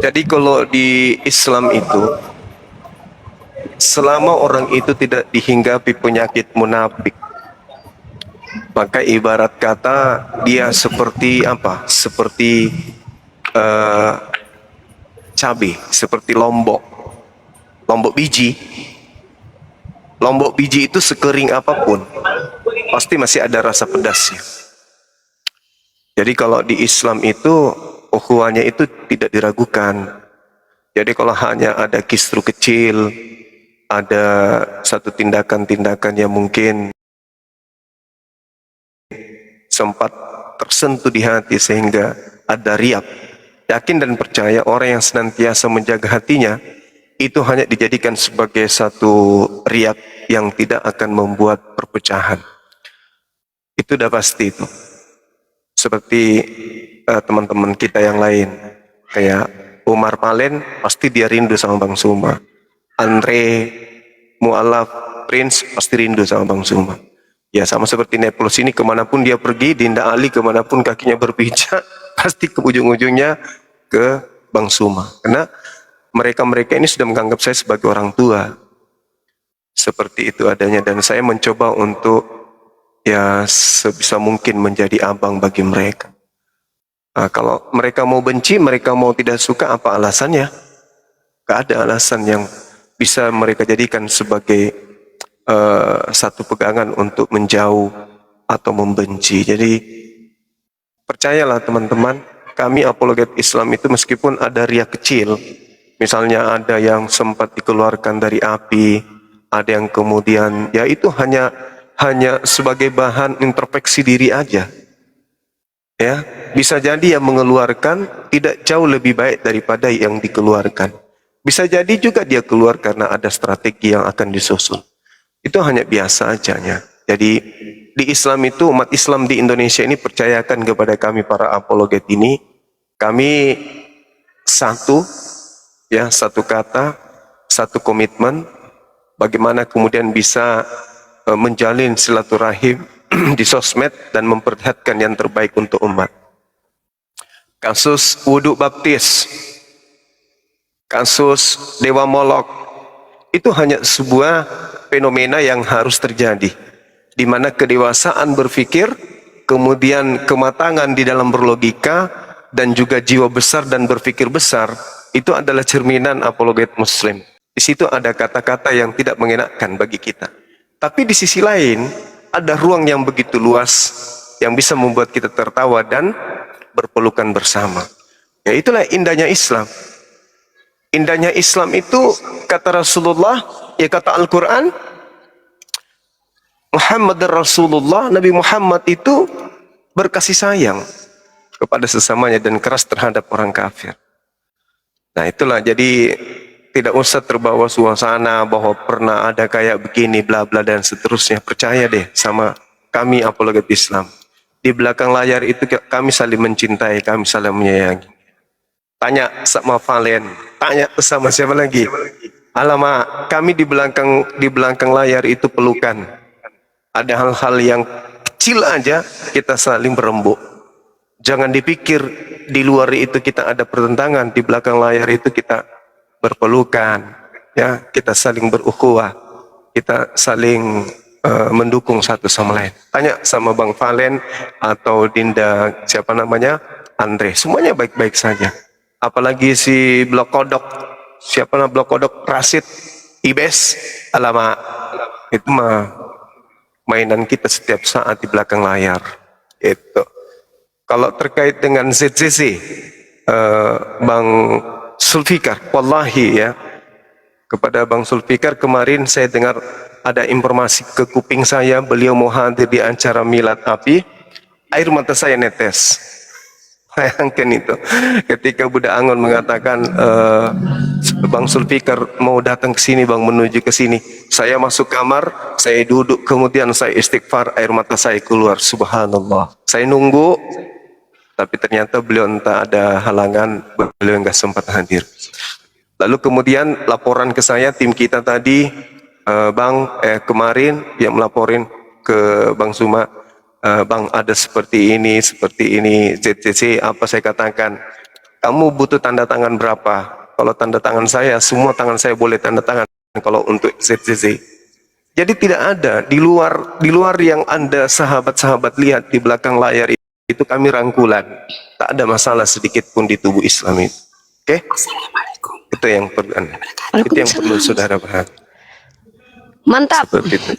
Jadi kalau di Islam itu, selama orang itu tidak dihinggapi penyakit munafik, maka ibarat kata dia seperti apa? Seperti uh, cabai, seperti lombok biji. Lombok biji itu sekering apapun, pasti masih ada rasa pedasnya. Jadi kalau di Islam itu, ukhuwahnya itu tidak diragukan. Jadi kalau hanya ada kisru kecil, ada satu tindakan-tindakan yang mungkin sempat tersentuh di hati sehingga ada riak, yakin dan percaya orang yang senantiasa menjaga hatinya itu hanya dijadikan sebagai satu riak yang tidak akan membuat perpecahan. Itu udah pasti itu. Seperti teman-teman kita yang lain, kayak Umar Palen, pasti dia rindu sama Bang Suma. Andre Mu'alaf Prince pasti rindu sama Bang Suma. Ya sama seperti Nepalus ini, kemanapun dia pergi, Dinda Ali kemanapun kakinya berpijak, pasti ke ujung-ujungnya ke Bang Suma. Karena mereka-mereka ini sudah menganggap saya sebagai orang tua. Seperti itu adanya, dan saya mencoba untuk ya sebisa mungkin menjadi abang bagi mereka. Nah, kalau mereka mau benci, mereka mau tidak suka, apa alasannya? Gak ada alasan yang bisa mereka jadikan sebagai satu pegangan untuk menjauh atau membenci. Jadi percayalah teman-teman, kami apologet Islam itu meskipun ada riak kecil, misalnya ada yang sempat dikeluarkan dari api, ada yang kemudian ya itu hanya sebagai bahan introspeksi diri aja. Ya, bisa jadi yang mengeluarkan tidak jauh lebih baik daripada yang dikeluarkan. Bisa jadi juga dia keluar karena ada strategi yang akan disusun. Itu hanya biasa ajanya. Jadi di Islam itu, umat Islam di Indonesia ini percayakan kepada kami para apologet ini, kami satu, ya satu kata, satu komitmen, bagaimana kemudian bisa menjalin silaturahim di sosmed dan memperlihatkan yang terbaik untuk umat. Kasus wudhu baptis, kasus Dewa Molok, itu hanya sebuah fenomena yang harus terjadi, di mana kedewasaan berpikir, kemudian kematangan di dalam berlogika, dan juga jiwa besar dan berpikir besar, itu adalah cerminan apologet Muslim. Di situ ada kata-kata yang tidak mengenakan bagi kita. Tapi di sisi lain, ada ruang yang begitu luas, yang bisa membuat kita tertawa dan berpelukan bersama. Ya itulah indahnya Islam. Indahnya Islam itu, kata Rasulullah, ya kata Al-Quran, Muhammad Rasulullah, Nabi Muhammad itu berkasih sayang kepada sesamanya dan keras terhadap orang kafir. Nah itulah, jadi tidak usah terbawa suasana bahwa pernah ada kayak begini, bla bla dan seterusnya. Percaya deh sama kami apologet Islam. Di belakang layar itu kami saling mencintai, kami saling menyayangi. Tanya sama Valen, tanya sama siapa lagi? Alamak, kami di belakang layar itu pelukan. Ada hal-hal yang kecil aja kita saling berembuk. Jangan dipikir di luar itu kita ada pertentangan, di belakang layar itu kita berpelukan, ya kita saling berukhuwah, kita saling mendukung satu sama lain. Tanya sama Bang Valen atau Dinda siapa namanya Andre, semuanya baik-baik saja. Apalagi si Blok Kodok, siapa nama Blok Kodok, Rasid, Ibes, alamak, itu mah mainan kita setiap saat di belakang layar. Itu. Kalau terkait dengan ZCC, Bang Sulfikar, wallahi ya, kepada Bang Sulfikar kemarin saya dengar ada informasi ke kuping saya, beliau mau hadir di acara Milad Api, air mata saya netes. Bayangkan itu, ketika Budak Angon mengatakan Bang Sulfikar mau datang ke sini, Bang menuju ke sini, saya masuk kamar, saya duduk, kemudian saya istighfar, air mata saya keluar, subhanallah. Saya nunggu, tapi ternyata beliau entah ada halangan, beliau nggak sempat hadir. Lalu kemudian laporan ke saya, tim kita tadi, Bang, kemarin yang melaporin ke Bang Suma, Bang ada seperti ini, ZCC, apa saya katakan, kamu butuh tanda tangan berapa? Kalau tanda tangan saya, semua tangan saya boleh tanda tangan kalau untuk ZZZ. Jadi tidak ada di luar yang Anda sahabat-sahabat lihat di belakang layar itu kami rangkulan. Tak ada masalah sedikit pun di tubuh Islam itu. Oke? Assalamualaikum. Itu yang perlu saudara paham. Mantap. Seperti itu.